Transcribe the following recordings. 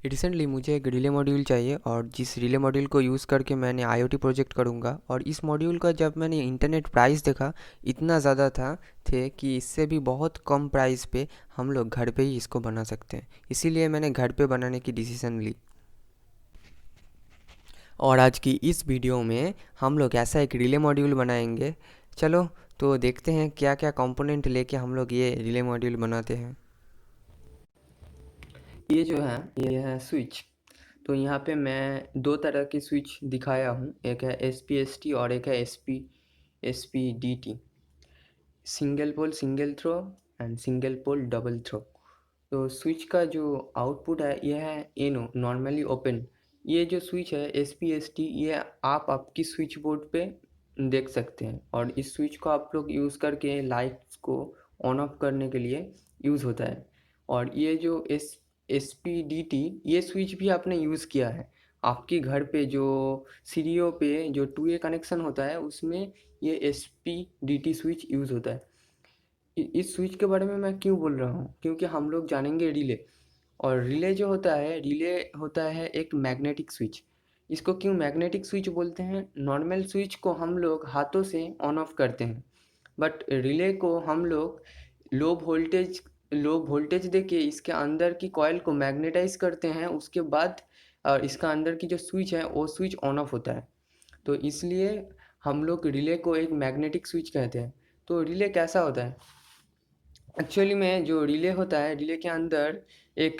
Recently मुझे एक relay module चाहिए और जिस रिले मॉड्यूल को यूज़ करके मैंने आईओटी प्रोजेक्ट करूँगा। और इस मॉड्यूल का जब मैंने इंटरनेट प्राइस देखा, इतना ज़्यादा थे कि इससे भी बहुत कम प्राइस पे हम लोग घर पे ही इसको बना सकते हैं। इसीलिए मैंने घर पे बनाने की डिसीज़न ली। और आज की इस वीडियो में हम लोग ऐसा एक रिले मॉड्यूल बनाएंगे। चलो तो देखते हैं क्या क्या कंपोनेंट लेके हम लोग ये रिले मॉड्यूल बनाते हैं। ये जो है ये है स्विच। तो यहाँ पे मैं दो तरह की स्विच दिखाया हूँ, एक है SPST और एक है SPDT, single pole single throw and single pole double throw. तो स्विच का जो आउटपुट है यह है एनो, नॉर्मली ओपन। ये जो स्विच है SPST, ये आप आपकी स्विच बोर्ड पे देख सकते हैं और इस स्विच को आप लोग यूज़ करके लाइट्स को ऑन ऑफ करने के लिए यूज़ होता है। और ये जो SPDT, ये स्विच भी आपने यूज़ किया है आपके घर पे, जो सीरियो पे जो 2A कनेक्शन होता है उसमें ये SPDT स्विच यूज़ होता है। इस स्विच के बारे में मैं क्यों बोल रहा हूँ, क्योंकि हम लोग जानेंगे रिले। और रिले होता है एक मैग्नेटिक स्विच। इसको क्यों मैग्नेटिक स्विच बोलते हैं? नॉर्मल स्विच को हम लोग हाथों से ऑन ऑफ करते हैं, बट रिले को हम लोग लो वोल्टेज लो वोल्टेज देके इसके अंदर की कॉइल को मैग्नेटाइज करते हैं। उसके बाद इसका अंदर की जो स्विच है वो स्विच ऑन ऑफ होता है। तो इसलिए हम लोग रिले को एक मैग्नेटिक स्विच कहते हैं। तो रिले कैसा होता है? एक्चुअली में जो रिले होता है, रिले के अंदर एक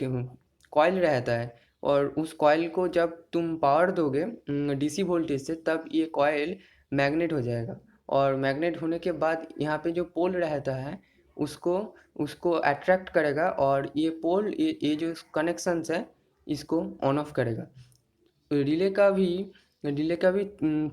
कॉइल रहता है और उस कॉइल को जब तुम पावर दोगे DC वोल्टेज से, तब ये कॉइल मैग्नेट हो जाएगा। और मैग्नेट होने के बाद यहाँ पे जो पोल रहता है उसको उसको अट्रैक्ट करेगा और ये पोल ये जो कनेक्शंस है इसको ऑन ऑफ करेगा। रिले का भी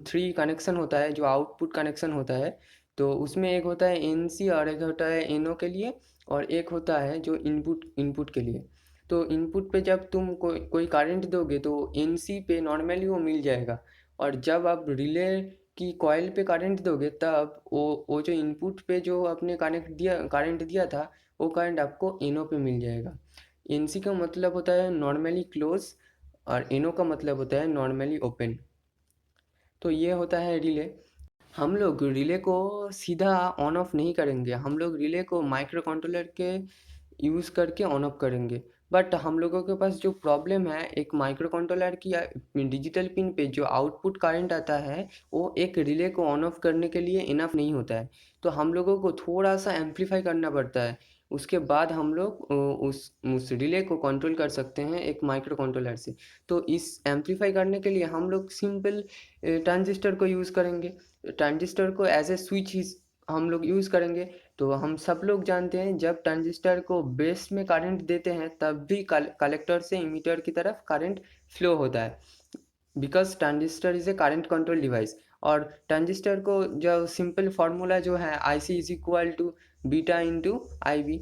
3 कनेक्शन होता है जो आउटपुट कनेक्शन होता है। तो उसमें एक होता है NC और एक होता है NO के लिए, और एक होता है जो इनपुट इनपुट के लिए। तो इनपुट पे जब तुम कोई करंट दोगे तो NC पे नॉर्मली वो मिल जाएगा, और जब आप रिले की कॉइल पे करंट दोगे तब वो जो इनपुट पे जो आपने करंट दिया था वो करंट आपको NO पे मिल जाएगा। NC का मतलब होता है नॉर्मली क्लोज और NO का मतलब होता है नॉर्मली ओपन। तो ये होता है रिले। हम लोग रिले को सीधा ऑन ऑफ नहीं करेंगे, हम लोग रिले को माइक्रो कंट्रोलर के यूज़ करके ऑन ऑफ करेंगे। बट हम लोगों के पास जो प्रॉब्लम है, एक माइक्रो कंट्रोलर की डिजिटल पिन पे जो आउटपुट करंट आता है वो एक रिले को ऑन ऑफ करने के लिए इनफ नहीं होता है। तो हम लोगों को थोड़ा सा एम्पलीफाई करना पड़ता है। उसके बाद हम लोग उस रिले को कंट्रोल कर सकते हैं एक माइक्रो कंट्रोलर से। तो इस एम्पलीफाई करने के लिए हम लोग सिंपल ट्रांजिस्टर को यूज़ करेंगे। ट्रांजिस्टर को एज ए स्विच ही हम लोग यूज़ करेंगे। तो हम सब लोग जानते हैं जब ट्रांजिस्टर को बेस में करंट देते हैं तब भी कलेक्टर से इमीटर की तरफ करंट फ्लो होता है, because transistor is a current control device. और ट्रांजिस्टर को जो सिंपल फार्मूला जो है IC is equal to beta into IB।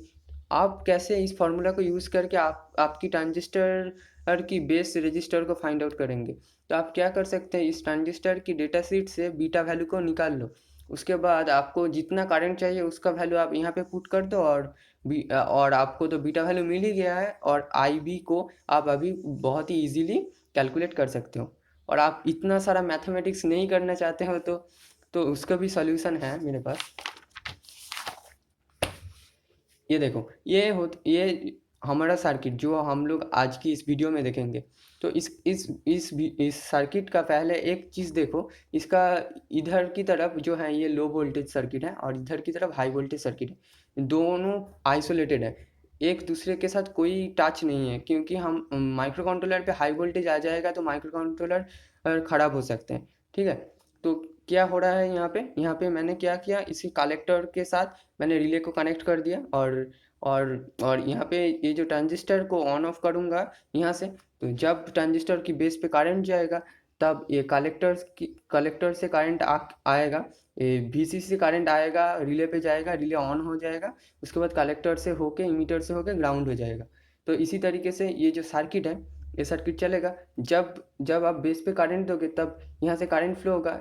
आप कैसे इस फार्मूला को यूज़ करके आपकी ट्रांजिस्टर की बेस रजिस्टर को फाइंड आउट करेंगे? तो आप क्या कर सकते हैं, इस ट्रांजिस्टर की डेटा शीट से बीटा वैल्यू को निकाल लो। उसके बाद आपको जितना करंट चाहिए उसका वैल्यू आप यहाँ पे पुट कर दो, और आपको तो बीटा वैल्यू मिल ही गया है, और IB को आप अभी बहुत ही इजीली कैलकुलेट कर सकते हो। और आप इतना सारा मैथमेटिक्स नहीं करना चाहते हो तो उसका भी सॉल्यूशन है मेरे पास। ये देखो, ये हमारा सर्किट जो हम लोग आज की इस वीडियो में देखेंगे। तो इस सर्किट का पहले एक चीज़ देखो, इसका इधर की तरफ जो है ये लो वोल्टेज सर्किट है और इधर की तरफ हाई वोल्टेज सर्किट है। दोनों आइसोलेटेड है, एक दूसरे के साथ कोई टच नहीं है, क्योंकि हम माइक्रो कंट्रोलर पे हाई वोल्टेज आ जाएगा तो माइक्रो कंट्रोलर ख़राब हो सकते हैं। ठीक है, तो क्या हो रहा है यहाँ पे मैंने क्या किया, इसी कलेक्टर के साथ मैंने रिले को कनेक्ट कर दिया। और यहाँ पे ये जो ट्रांजिस्टर को ऑन ऑफ करूँगा यहाँ से, तो जब ट्रांजिस्टर की बेस पे करंट जाएगा तब ये कलेक्टर से करंट आएगा, ये VCC से करंट आएगा, रिले पे जाएगा, रिले ऑन हो जाएगा। उसके बाद कलेक्टर से होके इमीटर से होके ग्राउंड हो जाएगा। तो इसी तरीके से ये जो सर्किट है ये सर्किट चलेगा। जब जब आप बेस पे करंट दोगे तब यहाँ से करंट फ्लो होगा।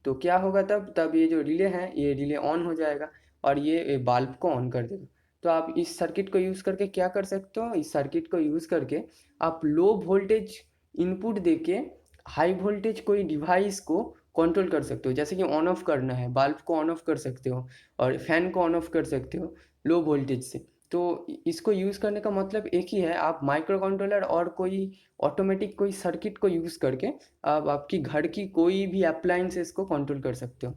तो क्या होगा, तब ये जो रिले है ये रिले ऑन हो जाएगा और ये बल्ब को ऑन कर देगा। तो आप इस सर्किट को यूज़ करके क्या कर सकते हो, इस सर्किट को यूज़ करके आप लो वोल्टेज इनपुट देके हाई वोल्टेज कोई डिवाइस को कंट्रोल कर सकते हो। जैसे कि ऑन ऑफ करना है, बल्ब को ऑन ऑफ कर सकते हो और फैन को ऑन ऑफ कर सकते हो लो वोल्टेज से। तो इसको यूज़ करने का मतलब एक ही है, आप माइक्रो कंट्रोलर और कोई ऑटोमेटिक कोई सर्किट को यूज़ करके आप आपकी घर की कोई भी अप्लायंसेस को कंट्रोल कर सकते हो।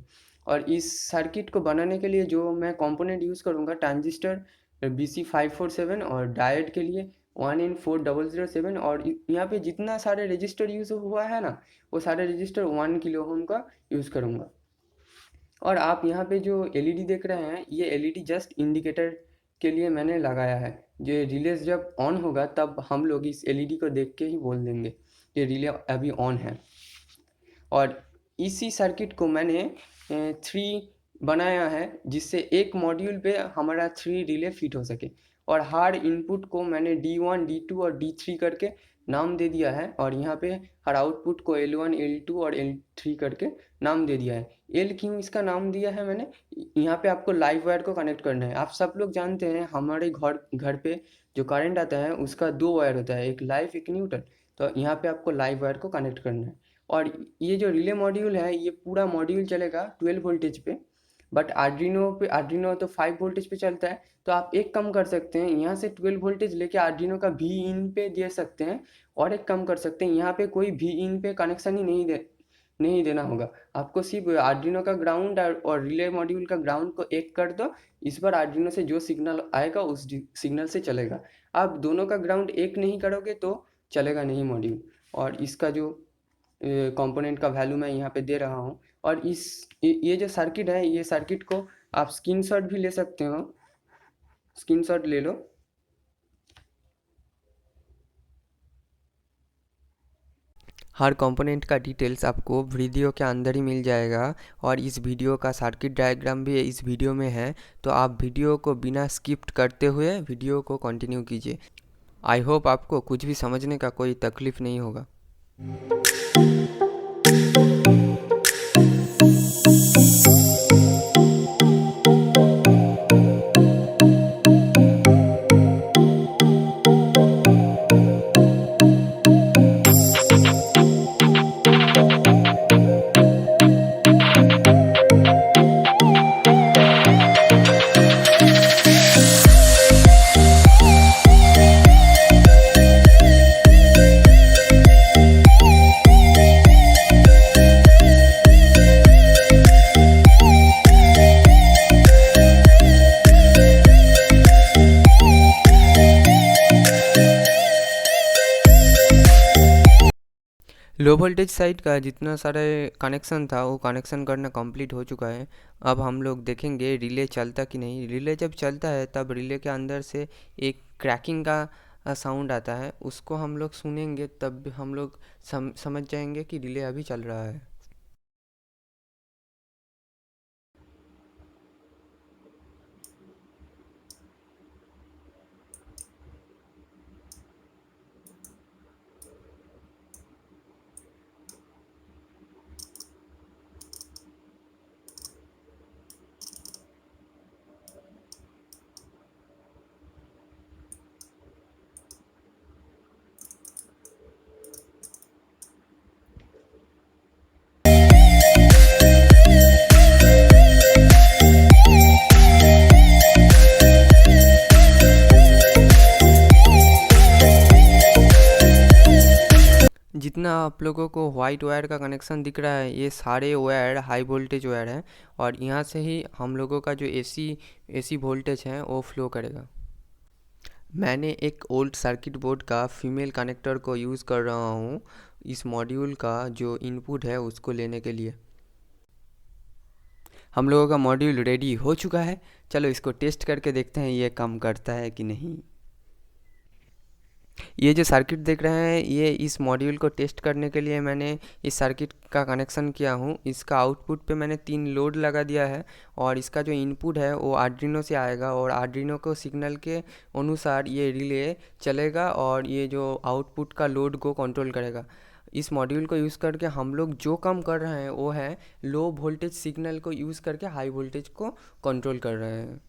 और इस सर्किट को बनाने के लिए जो मैं कंपोनेंट यूज़ करूँगा, ट्रांजिस्टर BC547 और डायोड के लिए 1N4007 और यहाँ पे जितना सारे रजिस्टर यूज़ हुआ है ना, वो सारे रजिस्टर 1 किलो ओम का यूज़ करूँगा। और आप यहाँ पे जो एलईडी देख रहे हैं, ये एलईडी जस्ट इंडिकेटर के लिए मैंने लगाया है। ये रिले जब ऑन होगा तब हम लोग इस एलईडी को देख के ही बोल देंगे ये रिले अभी ऑन है। और इसी सर्किट को मैंने 3 बनाया है, जिससे एक मॉड्यूल पे हमारा 3 रिले फिट हो सके। और हर इनपुट को मैंने D1, D2 और D3 करके नाम दे दिया है। और यहाँ पे हर आउटपुट को L1, L2 और L3 करके नाम दे दिया है। L क्यों इसका नाम दिया है मैंने, यहाँ पे आपको लाइव वायर को कनेक्ट करना है। आप सब लोग जानते हैं हमारे घर पे जो करंट आता है उसका 2 वायर होता है, एक लाइव एक न्यूट्रल। तो यहाँ पे आपको लाइव वायर को कनेक्ट करना है। और ये जो रिले मॉड्यूल है, ये पूरा मॉड्यूल चलेगा 12 वोल्टेज पे, बट आर्डिनो तो 5 वोल्टेज पे चलता है। तो आप एक काम कर सकते हैं, यहाँ से 12 वोल्टेज लेके आर्डिनो का भी इन पे दे सकते हैं। और एक काम कर सकते हैं, यहाँ पे कोई भी इन पे कनेक्शन ही नहीं देना होगा। आपको सिर्फ आर्डिनो का ग्राउंड और रिले मॉड्यूल का ग्राउंड को एक कर दो। इस बार आर्डिनो से जो सिग्नल आएगा उस सिग्नल से चलेगा। आप दोनों का ग्राउंड एक नहीं करोगे तो चलेगा नहीं मॉड्यूल। और इसका जो कंपोनेंट का वैल्यू मैं यहाँ पे दे रहा हूँ। और ये जो सर्किट है, ये सर्किट को आप स्क्रीनशॉट भी ले सकते हो, स्क्रीनशॉट ले लो। हर कंपोनेंट का डिटेल्स आपको वीडियो के अंदर ही मिल जाएगा। और इस वीडियो का सर्किट डायग्राम भी इस वीडियो में है, तो आप वीडियो को बिना स्किप करते हुए वीडियो को कंटिन्यू कीजिए। आई होप आपको कुछ भी समझने का कोई तकलीफ नहीं होगा। लो वोल्टेज साइड का जितना सारे कनेक्शन था वो कनेक्शन करना कंप्लीट हो चुका है। अब हम लोग देखेंगे रिले चलता कि नहीं। रिले जब चलता है तब रिले के अंदर से एक क्रैकिंग का साउंड आता है, उसको हम लोग सुनेंगे तब हम लोग समझ जाएंगे कि रिले अभी चल रहा है। जितना आप लोगों को वाइट वायर का कनेक्शन दिख रहा है, ये सारे वायर हाई वोल्टेज वायर हैं। और यहाँ से ही हम लोगों का जो एसी वोल्टेज है वो फ्लो करेगा। मैंने एक ओल्ड सर्किट बोर्ड का फीमेल कनेक्टर को यूज़ कर रहा हूँ इस मॉड्यूल का जो इनपुट है उसको लेने के लिए। हम लोगों का मॉड्यूल रेडी हो चुका है। चलो इसको टेस्ट करके देखते हैं ये काम करता है कि नहीं। ये जो सर्किट देख रहे हैं, ये इस मॉड्यूल को टेस्ट करने के लिए मैंने इस सर्किट का कनेक्शन किया हूँ। इसका आउटपुट पे मैंने 3 लोड लगा दिया है और इसका जो इनपुट है वो आर्डिनो से आएगा और आर्डिनो को सिग्नल के अनुसार ये रिले चलेगा और ये जो आउटपुट का लोड को कंट्रोल करेगा। इस मॉड्यूल को यूज़ करके हम लोग जो काम कर रहे हैं वो है लो वोल्टेज सिग्नल को यूज़ करके हाई वोल्टेज को कंट्रोल कर रहे हैं।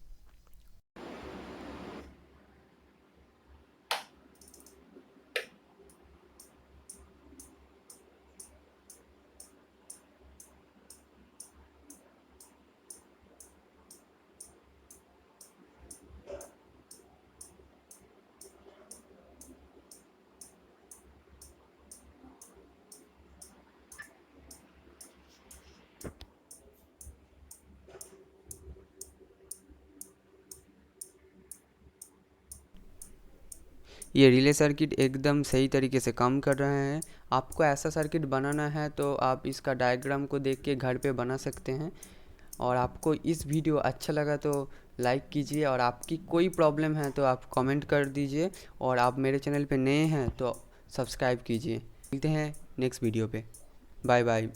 ये रिले सर्किट एकदम सही तरीके से काम कर रहे हैं। आपको ऐसा सर्किट बनाना है तो आप इसका डायग्राम को देख के घर पे बना सकते हैं। और आपको इस वीडियो अच्छा लगा तो लाइक कीजिए, और आपकी कोई प्रॉब्लम है तो आप कमेंट कर दीजिए, और आप मेरे चैनल पे नए हैं तो सब्सक्राइब कीजिए। मिलते हैं नेक्स्ट वीडियो पे। Bye bye.